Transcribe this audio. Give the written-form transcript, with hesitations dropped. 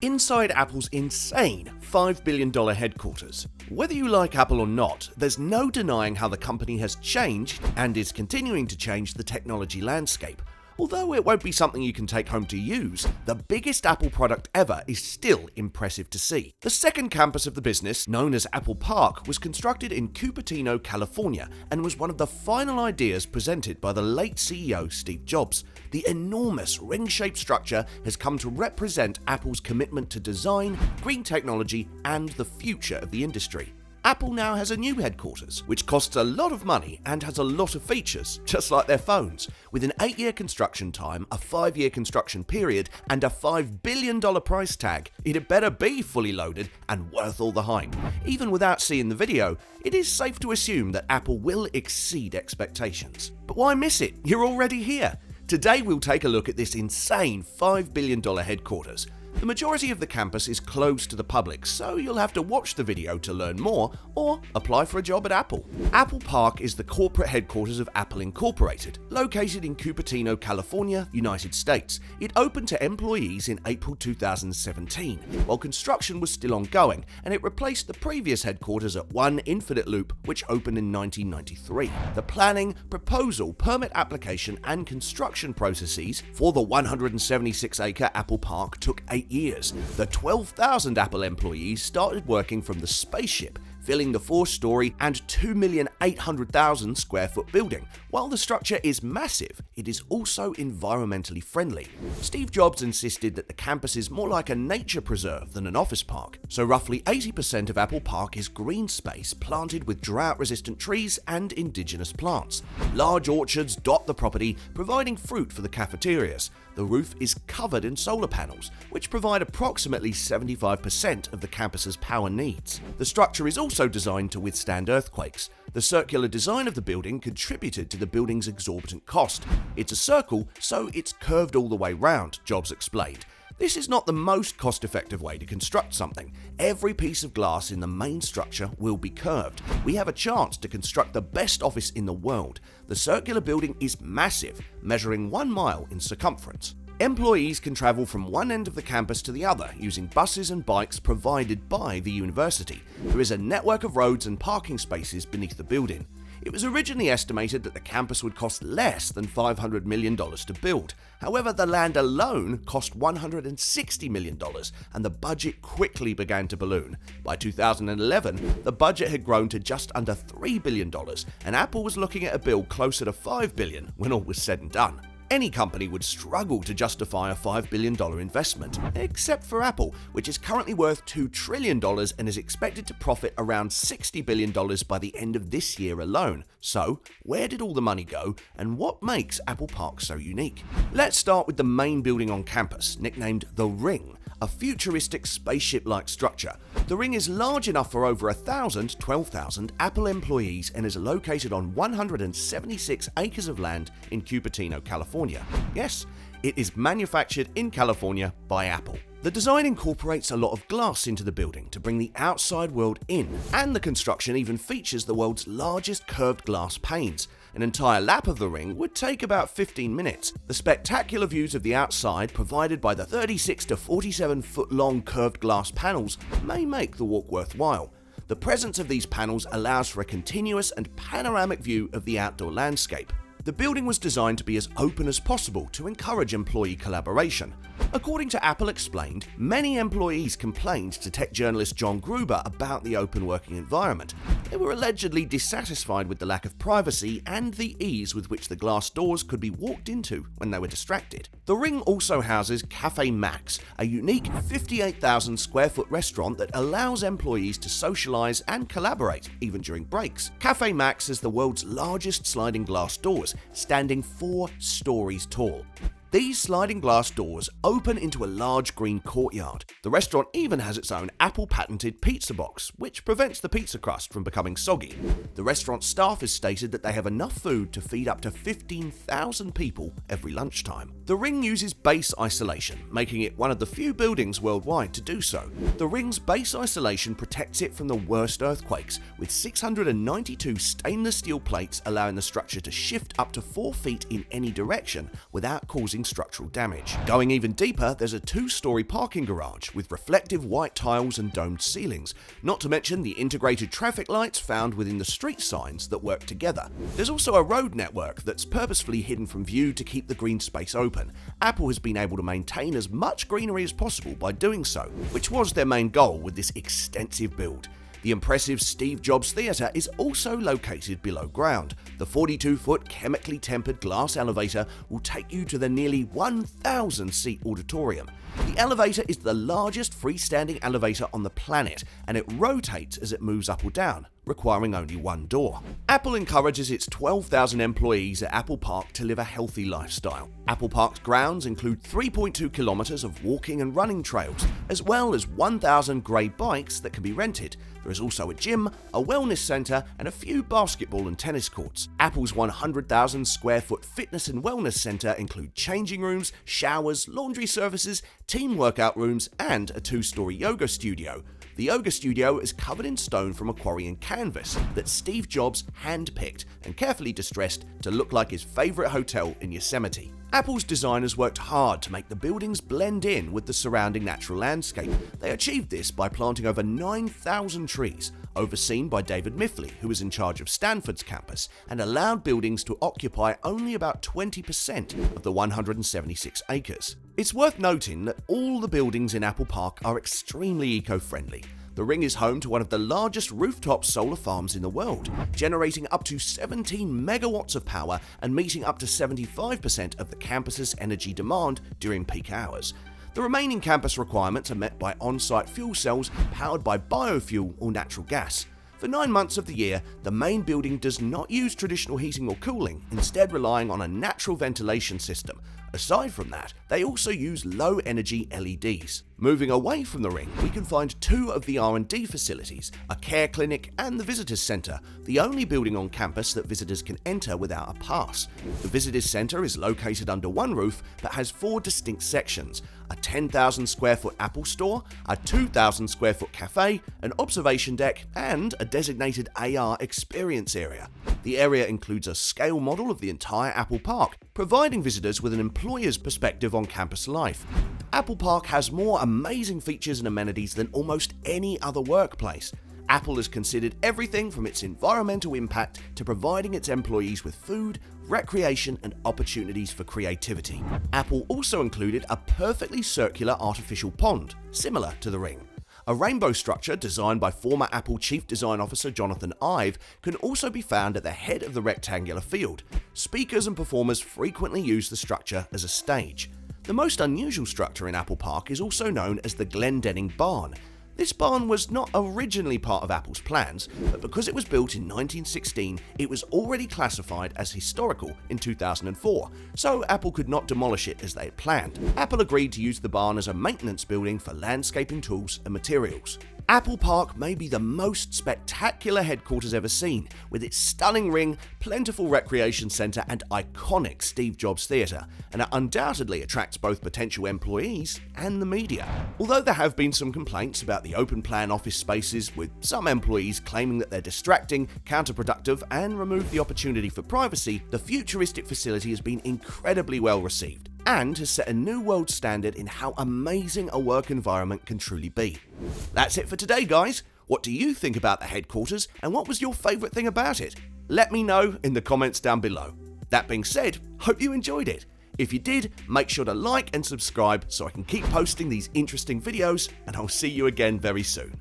Inside Apple's insane $5 billion headquarters. Whether you like Apple or not, there's no denying how the company has changed and is continuing to change the technology landscape. Although it won't be something you can take home to use, the biggest Apple product ever is still impressive to see. The second campus of the business, known as Apple Park, was constructed in Cupertino, California, and was one of the final ideas presented by the late CEO Steve Jobs. The enormous ring-shaped structure has come to represent Apple's commitment to design, green technology, and the future of the industry. Apple now has a new headquarters, which costs a lot of money and has a lot of features, just like their phones. With an 8-year construction time, a 5-year construction period, and a $5 billion price tag, it had better be fully loaded and worth all the hype. Even without seeing the video, it is safe to assume that Apple will exceed expectations. But why miss it? You're already here. Today we'll take a look at this insane $5 billion headquarters. The majority of the campus is closed to the public, so you'll have to watch the video to learn more or apply for a job at Apple. Apple Park is the corporate headquarters of Apple Incorporated, located in Cupertino, California, United States. It opened to employees in April 2017, while construction was still ongoing, and it replaced the previous headquarters at 1 Infinite Loop, which opened in 1993. The planning, proposal, permit application, and construction processes for the 176-acre Apple Park took 8 years. The 12,000 Apple employees started working from the spaceship, filling the 4-story and 2,800,000 square foot building. While the structure is massive, it is also environmentally friendly. Steve Jobs insisted that the campus is more like a nature preserve than an office park, so roughly 80% of Apple Park is green space planted with drought-resistant trees and indigenous plants. Large orchards dot the property, providing fruit for the cafeterias. The roof is covered in solar panels, which provide approximately 75% of the campus's power needs. The structure is also designed to withstand earthquakes. The circular design of the building contributed to the building's exorbitant cost. It's a circle, so it's curved all the way round, Jobs explained. This is not the most cost-effective way to construct something. Every piece of glass in the main structure will be curved. We have a chance to construct the best office in the world. The circular building is massive, measuring 1 mile in circumference. Employees can travel from one end of the campus to the other using buses and bikes provided by the university. There is a network of roads and parking spaces beneath the building. It was originally estimated that the campus would cost less than $500 million to build. However, the land alone cost $160 million, and the budget quickly began to balloon. By 2011, the budget had grown to just under $3 billion, and Apple was looking at a bill closer to $5 billion when all was said and done. Any company would struggle to justify a $5 billion investment, except for Apple, which is currently worth $2 trillion and is expected to profit around $60 billion by the end of this year alone. So, where did all the money go, and what makes Apple Park so unique? Let's start with the main building on campus, nicknamed The Ring, a futuristic spaceship-like structure. The Ring is large enough for over 12,000 Apple employees and is located on 176 acres of land in Cupertino, California. Yes, it is manufactured in California by Apple. The design incorporates a lot of glass into the building to bring the outside world in, and the construction even features the world's largest curved glass panes. An entire lap of the Ring would take about 15 minutes. The spectacular views of the outside provided by the 36 to 47 foot long curved glass panels may make the walk worthwhile. The presence of these panels allows for a continuous and panoramic view of the outdoor landscape. The building was designed to be as open as possible to encourage employee collaboration. According to Apple Explained, many employees complained to tech journalist John Gruber about the open working environment. They were allegedly dissatisfied with the lack of privacy and the ease with which the glass doors could be walked into when they were distracted. The Ring also houses Cafe Max, a unique 58,000 square foot restaurant that allows employees to socialize and collaborate even during breaks. Cafe Max has the world's largest sliding glass doors, standing 4 stories tall. These sliding glass doors open into a large green courtyard. The restaurant even has its own Apple-patented pizza box, which prevents the pizza crust from becoming soggy. The restaurant staff has stated that they have enough food to feed up to 15,000 people every lunchtime. The Ring uses base isolation, making it one of the few buildings worldwide to do so. The Ring's base isolation protects it from the worst earthquakes, with 692 stainless steel plates allowing the structure to shift up to 4 feet in any direction without causing causing structural damage. Going even deeper, there's a 2-story parking garage with reflective white tiles and domed ceilings, not to mention the integrated traffic lights found within the street signs that work together. There's also a road network that's purposefully hidden from view to keep the green space open. Apple has been able to maintain as much greenery as possible by doing so, which was their main goal with this extensive build. The impressive Steve Jobs Theatre is also located below ground. The 42-foot chemically tempered glass elevator will take you to the nearly 1,000-seat auditorium. The elevator is the largest freestanding elevator on the planet, and it rotates as it moves up or down, requiring only one door. Apple encourages its 12,000 employees at Apple Park to live a healthy lifestyle. Apple Park's grounds include 3.2 kilometers of walking and running trails, as well as 1,000 grey bikes that can be rented. There is also a gym, a wellness centre, and a few basketball and tennis courts. Apple's 100,000 square foot fitness and wellness centre include changing rooms, showers, laundry services, team workout rooms, and a 2-story yoga studio. The yoga studio is covered in stone from a quarry in Canvas that Steve Jobs hand-picked and carefully distressed to look like his favourite hotel in Yosemite. Apple's designers worked hard to make the buildings blend in with the surrounding natural landscape. They achieved this by planting over 9,000 trees, overseen by David Miffley, who was in charge of Stanford's campus, and allowed buildings to occupy only about 20% of the 176 acres. It's worth noting that all the buildings in Apple Park are extremely eco-friendly. The Ring is home to one of the largest rooftop solar farms in the world, generating up to 17 megawatts of power and meeting up to 75% of the campus's energy demand during peak hours. The remaining campus requirements are met by on-site fuel cells powered by biofuel or natural gas. For 9 months of the year, the main building does not use traditional heating or cooling, instead relying on a natural ventilation system. Aside from that, they also use low-energy LEDs. Moving away from the Ring, we can find 2 of the R&D facilities, a care clinic and the Visitors Center, the only building on campus that visitors can enter without a pass. The Visitors Center is located under one roof but has 4 distinct sections: a 10,000 square foot Apple store, a 2,000 square foot cafe, an observation deck, and a designated AR experience area. The area includes a scale model of the entire Apple Park, providing visitors with an employer's perspective on campus life. Apple Park has more amazing features and amenities than almost any other workplace. Apple has considered everything from its environmental impact to providing its employees with food, recreation, and opportunities for creativity. Apple also included a perfectly circular artificial pond, similar to the Ring. A rainbow structure designed by former Apple Chief Design Officer Jonathan Ive can also be found at the head of the rectangular field. Speakers and performers frequently use the structure as a stage. The most unusual structure in Apple Park is also known as the Glendenning Barn. This barn was not originally part of Apple's plans, but because it was built in 1916, it was already classified as historical in 2004, so Apple could not demolish it as they had planned. Apple agreed to use the barn as a maintenance building for landscaping tools and materials. Apple Park may be the most spectacular headquarters ever seen, with its stunning Ring, plentiful recreation centre and iconic Steve Jobs Theatre, and it undoubtedly attracts both potential employees and the media. Although there have been some complaints about the open-plan office spaces, with some employees claiming that they're distracting, counterproductive, and remove the opportunity for privacy, the futuristic facility has been incredibly well received and has set a new world standard in how amazing a work environment can truly be. That's it for today, guys. What do you think about the headquarters, and what was your favourite thing about it? Let me know in the comments down below. That being said, hope you enjoyed it. If you did, make sure to like and subscribe so I can keep posting these interesting videos, and I'll see you again very soon.